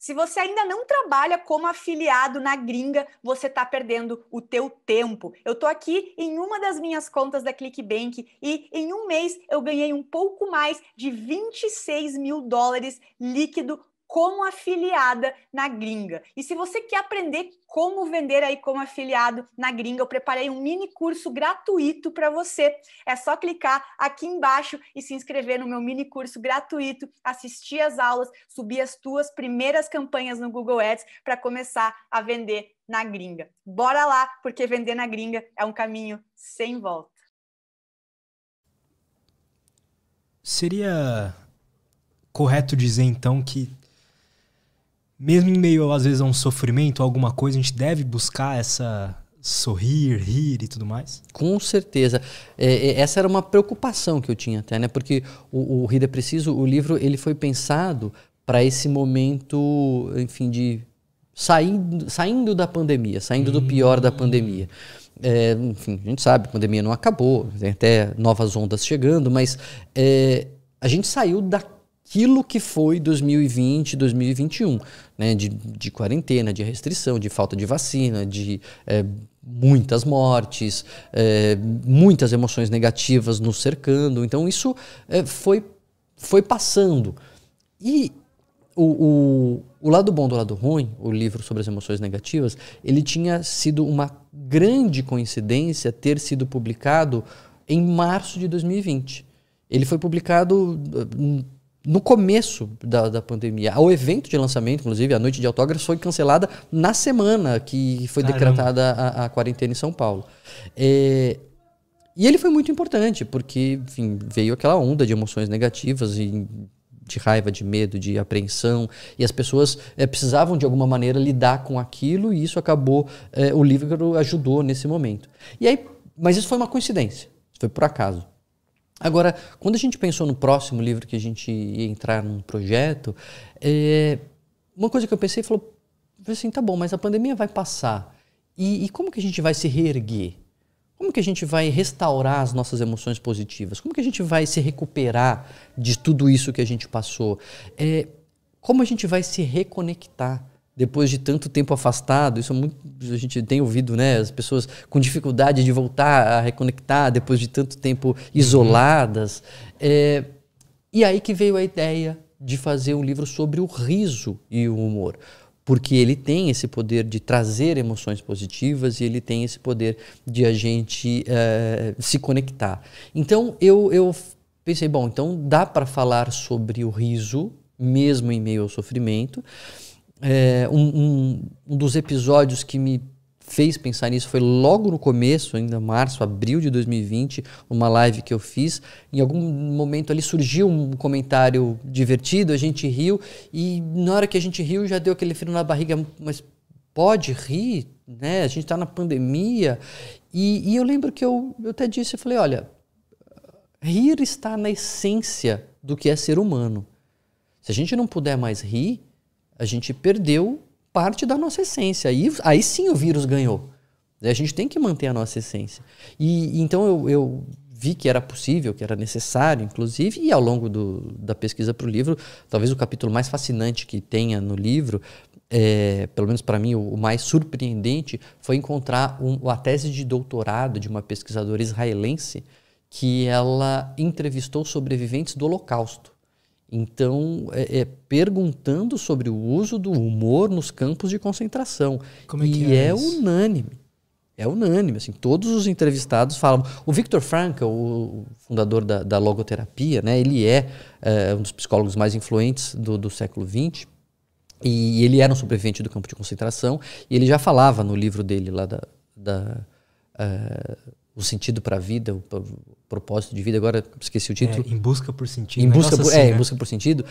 Se você ainda não trabalha como afiliado na gringa, você está perdendo o teu tempo. Eu estou aqui em uma das minhas contas da ClickBank e em um mês eu ganhei um pouco mais de $26 mil líquido como afiliada na gringa. E se você quer aprender como vender aí como afiliado na gringa, eu preparei um mini curso gratuito para você. É só clicar aqui embaixo e se inscrever no meu mini curso gratuito, assistir as aulas, subir as tuas primeiras campanhas no Google Ads para começar a vender na gringa. Bora lá, porque vender na gringa é um caminho sem volta. Seria correto dizer então que mesmo em meio, às vezes, a um sofrimento, alguma coisa, a gente deve buscar essa sorrir, rir e tudo mais? Com certeza. Essa era uma preocupação que eu tinha até, né? Porque o Rir é Preciso, o livro, ele foi pensado para esse momento, enfim, de saindo da pandemia, saindo do pior da pandemia. Enfim, a gente sabe, a pandemia não acabou, tem até novas ondas chegando, mas a gente saiu daquilo que foi 2020, 2021, né? De quarentena, de restrição, de falta de vacina, de muitas mortes, muitas emoções negativas nos cercando. Então isso foi passando. E o lado bom do lado ruim, o livro sobre as emoções negativas, ele tinha sido uma grande coincidência ter sido publicado em março de 2020. Ele foi publicado no começo da pandemia. O evento de lançamento, inclusive, a noite de autógrafos, foi cancelada na semana que foi decretada a quarentena em São Paulo. E ele foi muito importante, porque, enfim, veio aquela onda de emoções negativas e de raiva, de medo, de apreensão, e as pessoas precisavam de alguma maneira lidar com aquilo, e isso acabou, o livro ajudou nesse momento. E aí, mas isso foi uma coincidência, foi por acaso. Agora, quando a gente pensou no próximo livro que a gente ia entrar num projeto, uma coisa que eu pensei, falou assim, tá bom, mas a pandemia vai passar, e como que a gente vai se reerguer? Como que a gente vai restaurar as nossas emoções positivas? Como que a gente vai se recuperar de tudo isso que a gente passou? Como a gente vai se reconectar depois de tanto tempo afastado? Isso é muito, a gente tem ouvido, né, as pessoas com dificuldade de voltar a reconectar depois de tanto tempo isoladas. E aí que veio a ideia de fazer um livro sobre o riso e o humor. Porque ele tem esse poder de trazer emoções positivas e ele tem esse poder de a gente se conectar. Então eu pensei, bom, então dá para falar sobre o riso, mesmo em meio ao sofrimento. Um dos episódios que me fez pensar nisso foi logo no começo, ainda março, abril de 2020, uma live que eu fiz. Em algum momento ali surgiu um comentário divertido, a gente riu, e na hora que a gente riu já deu aquele frio na barriga, mas pode rir, né? A gente está na pandemia. E eu lembro que eu até disse, eu falei, olha, rir está na essência do que é ser humano. Se a gente não puder mais rir, a gente perdeu parte da nossa essência. Aí sim o vírus ganhou. A gente tem que manter a nossa essência. E então eu vi que era possível, que era necessário, inclusive, e ao longo da pesquisa para o livro, talvez o capítulo mais fascinante que tenha no livro, pelo menos para mim o mais surpreendente, foi encontrar a tese de doutorado de uma pesquisadora israelense que ela entrevistou sobreviventes do Holocausto. Então, perguntando sobre o uso do humor nos campos de concentração. Como é que é isso? Unânime. É unânime. Assim, todos os entrevistados falam. O Viktor Frankl, o fundador da logoterapia, né, ele é um dos psicólogos mais influentes do século XX. E ele era um sobrevivente do campo de concentração. E ele já falava no livro dele lá o sentido para a vida, o propósito de vida, agora esqueci o título. Em busca por sentido. Em busca por sentido.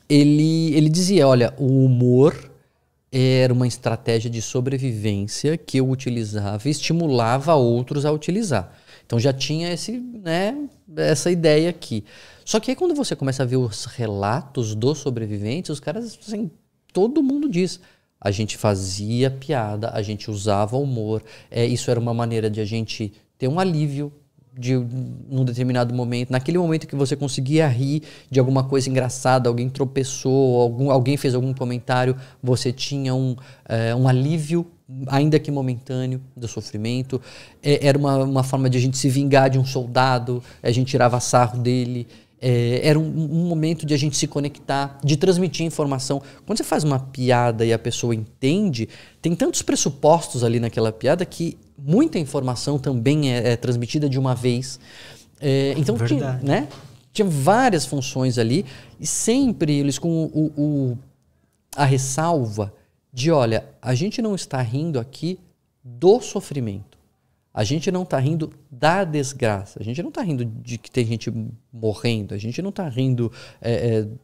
Ele dizia, olha, o humor era uma estratégia de sobrevivência que eu utilizava e estimulava outros a utilizar. Então já tinha essa ideia aqui. Só que aí quando você começa a ver os relatos dos sobreviventes, os caras, assim, todo mundo diz... A gente fazia piada, a gente usava humor. Isso era uma maneira de a gente ter um alívio num determinado momento, naquele momento que você conseguia rir de alguma coisa engraçada, alguém tropeçou, alguém fez algum comentário, você tinha um alívio, ainda que momentâneo, do sofrimento. Era uma forma de a gente se vingar de um soldado, a gente tirava sarro dele. Era um momento de a gente se conectar, de transmitir informação. Quando você faz uma piada e a pessoa entende, tem tantos pressupostos ali naquela piada que muita informação também é transmitida de uma vez. Então, tinha várias funções ali, e sempre eles com a ressalva de, olha, a gente não está rindo aqui do sofrimento. A gente não está rindo da desgraça. A gente não está rindo de que tem gente morrendo. A gente não está rindo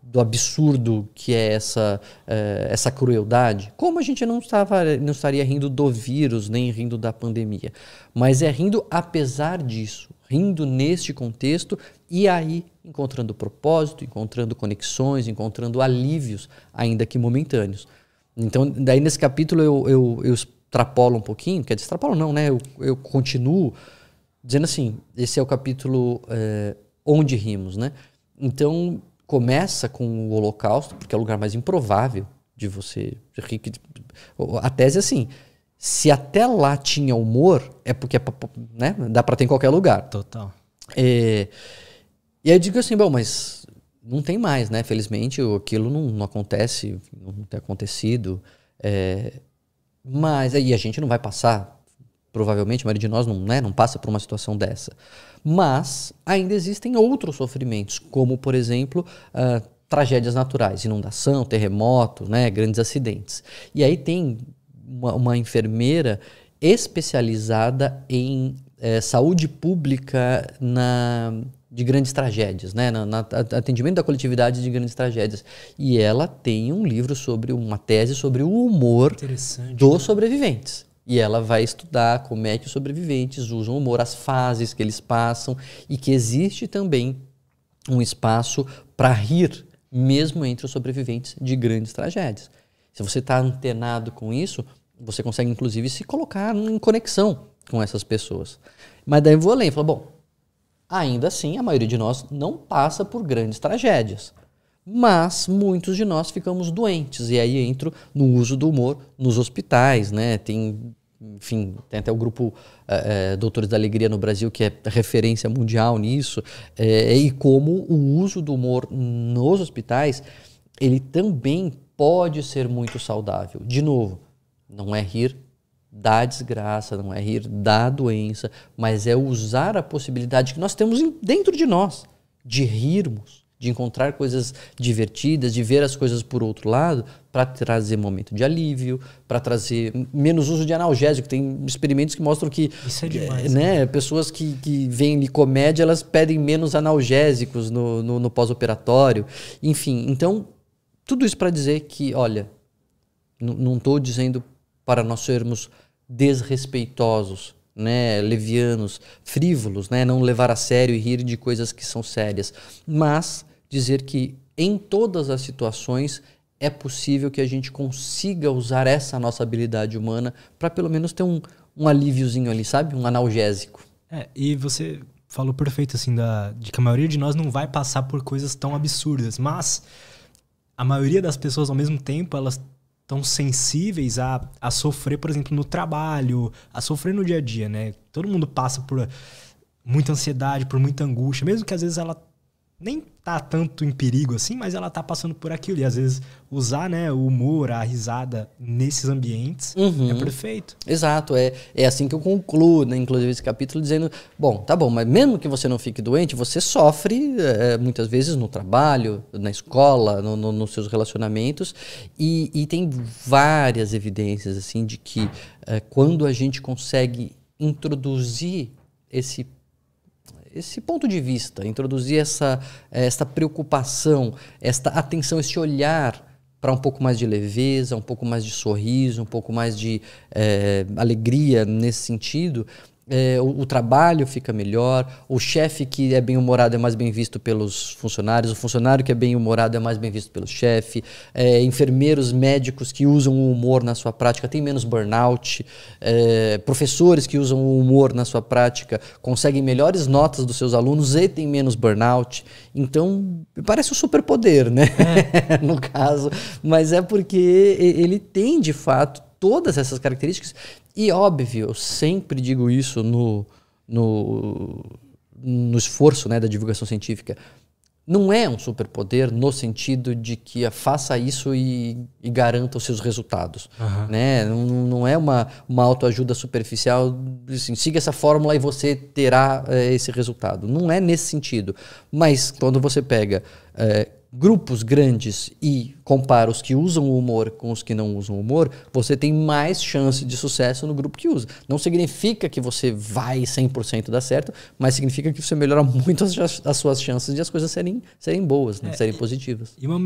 do absurdo que é essa crueldade. Como a gente não estaria rindo do vírus, nem rindo da pandemia. Mas é rindo apesar disso. Rindo neste contexto e aí encontrando propósito, encontrando conexões, encontrando alívios, ainda que momentâneos. Então, daí nesse capítulo eu extrapolo um pouquinho, quer dizer, extrapolo não, né? Eu continuo dizendo assim, esse é o capítulo onde rimos, né? Então, começa com o Holocausto, porque é o lugar mais improvável de você rir. A tese é assim, se até lá tinha humor, é porque né? Dá pra ter em qualquer lugar. Total. E aí eu digo assim, bom, mas não tem mais, né? Felizmente, aquilo não acontece, não tem acontecido. Mas aí a gente não vai passar, provavelmente a maioria de nós não passa por uma situação dessa. Mas ainda existem outros sofrimentos, como, por exemplo, tragédias naturais, inundação, terremoto, né, grandes acidentes. E aí tem uma enfermeira especializada em saúde pública de grandes tragédias, né? No atendimento da coletividade de grandes tragédias. E ela tem um livro uma tese sobre o humor dos sobreviventes. E ela vai estudar como é que os sobreviventes usam o humor, as fases que eles passam, e que existe também um espaço para rir, mesmo entre os sobreviventes de grandes tragédias. Se você está antenado com isso, você consegue inclusive se colocar em conexão com essas pessoas. Mas daí eu vou além, falo, bom, ainda assim, a maioria de nós não passa por grandes tragédias. Mas muitos de nós ficamos doentes. E aí entro no uso do humor nos hospitais, né? Tem até o grupo Doutores da Alegria no Brasil, que é referência mundial nisso. E como o uso do humor nos hospitais, ele também pode ser muito saudável. De novo, não é rir da desgraça, não é rir da doença, mas é usar a possibilidade que nós temos dentro de nós de rirmos, de encontrar coisas divertidas, de ver as coisas por outro lado, para trazer momento de alívio, para trazer menos uso de analgésico. Tem experimentos que mostram que isso é demais, né? Pessoas que veem de comédia, elas pedem menos analgésicos no pós-operatório. Enfim, então, tudo isso para dizer que, olha, não estou dizendo para nós sermos desrespeitosos, né, levianos, frívolos, né, não levar a sério e rir de coisas que são sérias, mas dizer que em todas as situações é possível que a gente consiga usar essa nossa habilidade humana para pelo menos ter um alíviozinho ali, sabe? Um analgésico. E você falou perfeito, assim, de que a maioria de nós não vai passar por coisas tão absurdas, mas a maioria das pessoas, ao mesmo tempo, elas estão sensíveis a sofrer, por exemplo, no trabalho, a sofrer no dia a dia, né? Todo mundo passa por muita ansiedade, por muita angústia, mesmo que às vezes ela nem tá tanto em perigo assim, mas ela tá passando por aquilo. E às vezes usar, né, o humor, a risada nesses ambientes é perfeito. Exato, é assim que eu concluo, né, inclusive esse capítulo, dizendo, bom, tá bom, mas mesmo que você não fique doente, você sofre muitas vezes no trabalho, na escola, nos seus relacionamentos, e tem várias evidências assim de que quando a gente consegue introduzir esse ponto de vista, introduzir essa preocupação, esta atenção, esse olhar para um pouco mais de leveza, um pouco mais de sorriso, um pouco mais de alegria nesse sentido, o trabalho fica melhor, o chefe que é bem-humorado é mais bem visto pelos funcionários, o funcionário que é bem-humorado é mais bem visto pelo chefe, enfermeiros, médicos que usam o humor na sua prática têm menos burnout, professores que usam o humor na sua prática conseguem melhores notas dos seus alunos e têm menos burnout. Então, parece um superpoder, né? No caso, mas é porque ele tem, de fato, todas essas características. E óbvio, eu sempre digo isso no esforço, né, da divulgação científica, não é um superpoder no sentido de que faça isso e garanta os seus resultados. Né? Não é uma autoajuda superficial, assim, siga essa fórmula e você terá esse resultado. Não é nesse sentido. Mas quando você pega grupos grandes e compara os que usam o humor com os que não usam o humor, você tem mais chance de sucesso no grupo que usa. Não significa que você vai 100% dar certo, mas significa que você melhora muito as suas chances de as coisas serem boas, né? Serem positivas. E uma